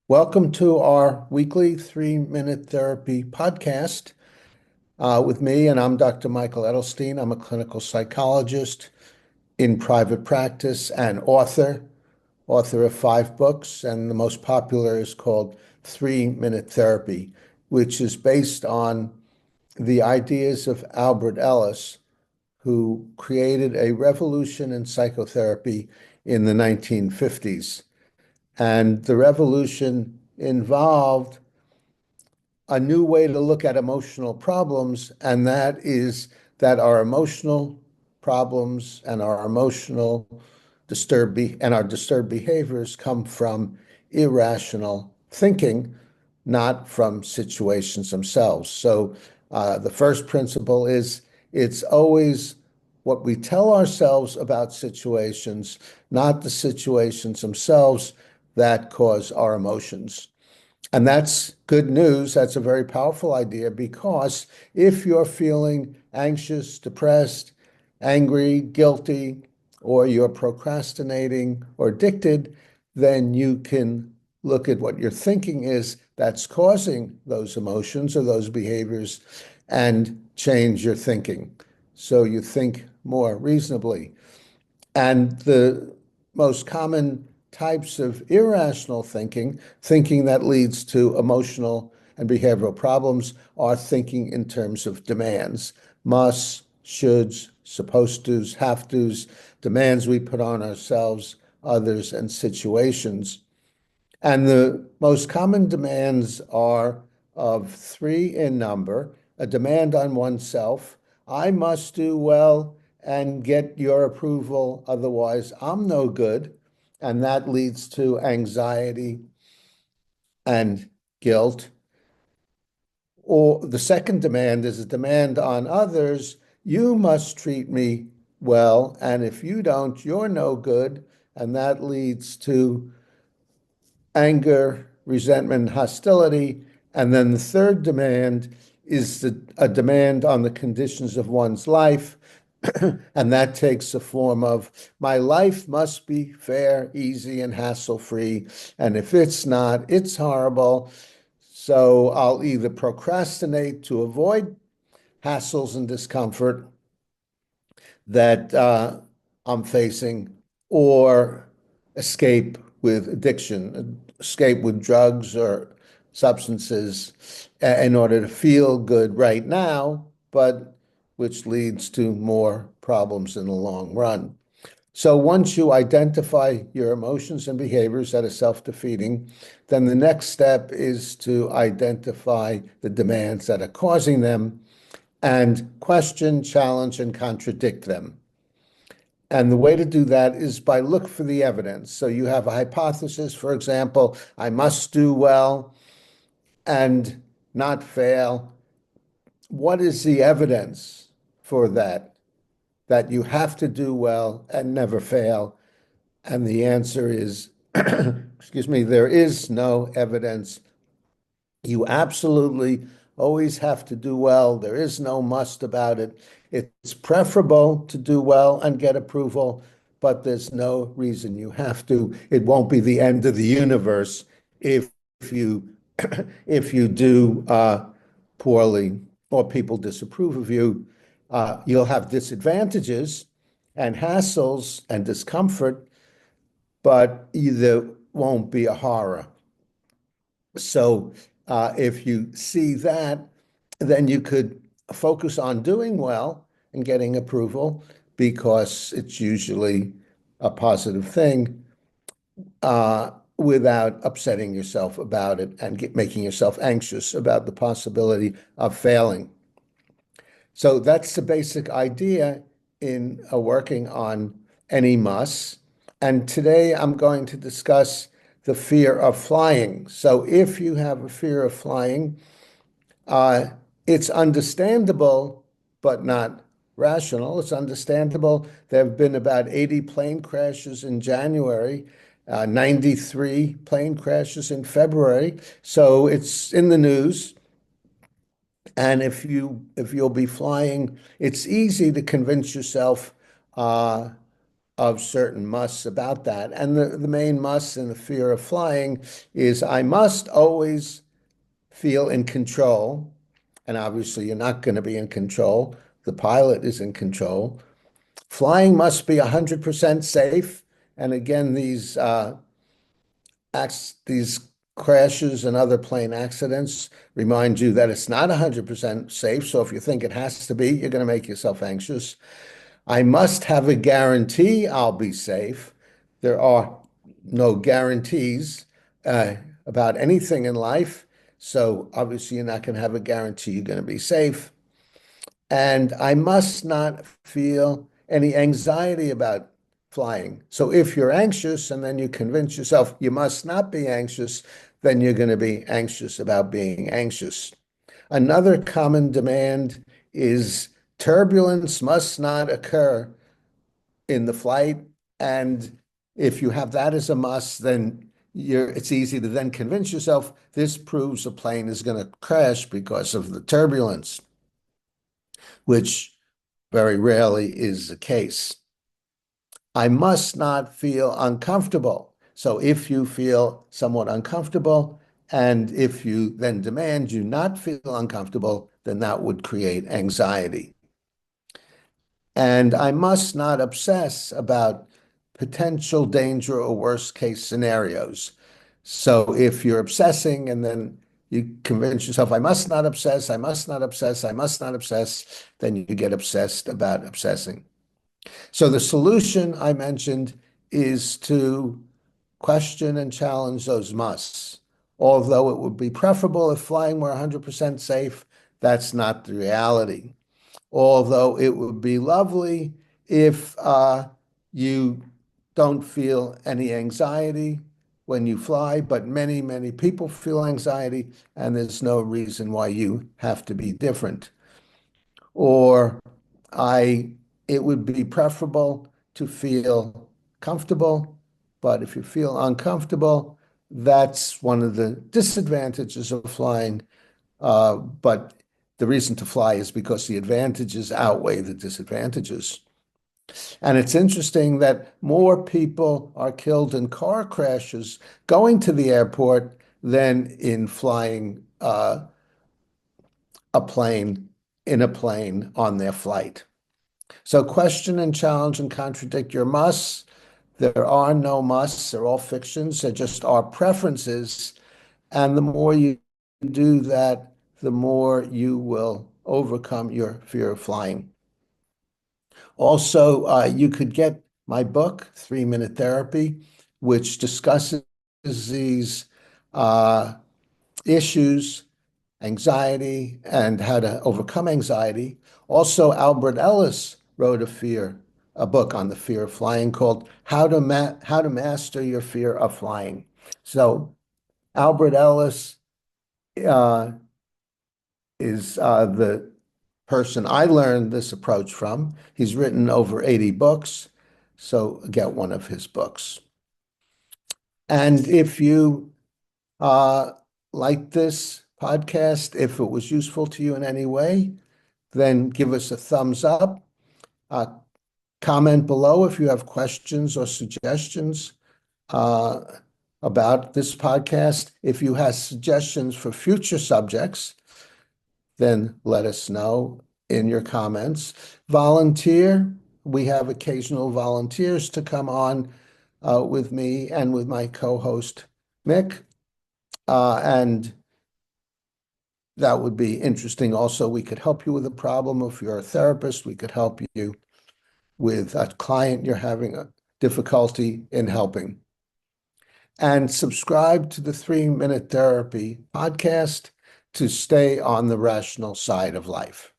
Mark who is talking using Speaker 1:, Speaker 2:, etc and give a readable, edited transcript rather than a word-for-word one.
Speaker 1: Welcome to our weekly 3-minute therapy podcast with me, and I'm Dr. Michael Edelstein. I'm a clinical psychologist in private practice and author of 5 books, and the most popular is called 3-Minute Therapy, which is based on the ideas of Albert Ellis, who created a revolution in psychotherapy in the 1950s. And the revolution involved a new way to look at emotional problems, and that is that our emotional problems and our emotional our disturbed behaviors come from irrational thinking, not from situations themselves. So the first principle is it's always what we tell ourselves about situations, not the situations themselves, that cause our emotions. And that's good news. That's a very powerful idea because if you're feeling anxious, depressed, angry, guilty, or you're procrastinating or addicted, then you can look at what your thinking is that's causing those emotions or those behaviors and change your thinking. So you think more reasonably. And the most common types of irrational thinking that leads to emotional and behavioral problems, are thinking in terms of demands, musts, shoulds, supposed tos, have tos, demands we put on ourselves, others, and situations. And the most common demands are of 3 in number: a demand on oneself, I must do well and get your approval, otherwise I'm no good. And that leads to anxiety and guilt. Or the second demand is a demand on others, you must treat me well, and if you don't, you're no good. And that leads to anger, resentment, hostility. And then the third demand is a demand on the conditions of one's life. And that takes the form of, my life must be fair, easy, and hassle-free. And if it's not, it's horrible. So I'll either procrastinate to avoid hassles and discomfort that I'm facing, or escape with addiction, escape with drugs or substances in order to feel good right now, but which leads to more problems in the long run. So once you identify your emotions and behaviors that are self-defeating, then the next step is to identify the demands that are causing them and question, challenge, and contradict them. And the way to do that is by look for the evidence. So you have a hypothesis, for example, I must do well and not fail. What is the evidence for that? That you have to do well and never fail? And the answer is, excuse me, there is no evidence. You absolutely always have to do well. There is no must about it. It's preferable to do well and get approval, but there's no reason you have to. It won't be the end of the universe if you if you do poorly or people disapprove of you. You'll have disadvantages and hassles and discomfort, but there won't be a horror. So if you see that, then you could focus on doing well and getting approval, because it's usually a positive thing, without upsetting yourself about it and making yourself anxious about the possibility of failing. So that's the basic idea in working on any muss. And today I'm going to discuss the fear of flying. So if you have a fear of flying, uh, it's understandable, but not rational. It's understandable. There have been about 80 plane crashes in January, 93 plane crashes in February. So it's in the news. And if you'll be flying, it's easy to convince yourself of certain musts about that. And the main must in the fear of flying is I must always feel in control. And obviously, you're not going to be in control. The pilot is in control. Flying must be 100% safe. And again, these crashes and other plane accidents remind you that it's not 100% safe. So if you think it has to be, you're going to make yourself anxious. I must have a guarantee I'll be safe. There are no guarantees about anything in life. So obviously, you're not going to have a guarantee you're going to be safe. And I must not feel any anxiety about flying. So if you're anxious and then you convince yourself you must not be anxious, then you're going to be anxious about being anxious. Another common demand is turbulence must not occur in the flight. And if you have that as a must, then it's easy to then convince yourself this proves a plane is going to crash because of the turbulence, which very rarely is the case. I must not feel uncomfortable. So if you feel somewhat uncomfortable, and if you then demand you not feel uncomfortable, then that would create anxiety. And I must not obsess about potential danger or worst case scenarios. So if you're obsessing and then you convince yourself, I must not obsess, I must not obsess, I must not obsess, then you get obsessed about obsessing. So the solution I mentioned is to question and challenge those musts. Although it would be preferable if flying were 100% safe, that's not the reality. Although it would be lovely if you don't feel any anxiety when you fly, but many, many people feel anxiety, and there's no reason why you have to be different. Or I, it would be preferable to feel comfortable, but if you feel uncomfortable, that's one of the disadvantages of flying. But the reason to fly is because the advantages outweigh the disadvantages. And it's interesting that more people are killed in car crashes going to the airport than in flying a plane in a plane on their flight. So question and challenge and contradict your musts. There are no musts. They're all fictions. They're just our preferences. And the more you do that, the more you will overcome your fear of flying. Also, you could get my book, 3 Minute Therapy, which discusses these issues, anxiety, and how to overcome anxiety. Also, Albert Ellis wrote a book on the fear of flying called How to Master Your Fear of Flying. So Albert Ellis uh, is the person I learned this approach from. He's written over 80 books, so get one of his books. And if you uh, like this podcast, if it was useful to you in any way, then give us a thumbs up. Comment below if you have questions or suggestions uh, about this podcast. If you have suggestions for future subjects, then let us know in your comments. Volunteer. We have occasional volunteers to come on with me and with my co-host, Mick. And that would be interesting. Also, we could help you with a problem. If you're a therapist, we could help you with a client you're having a difficulty in helping. And subscribe to the 3 Minute Therapy podcast to stay on the rational side of life.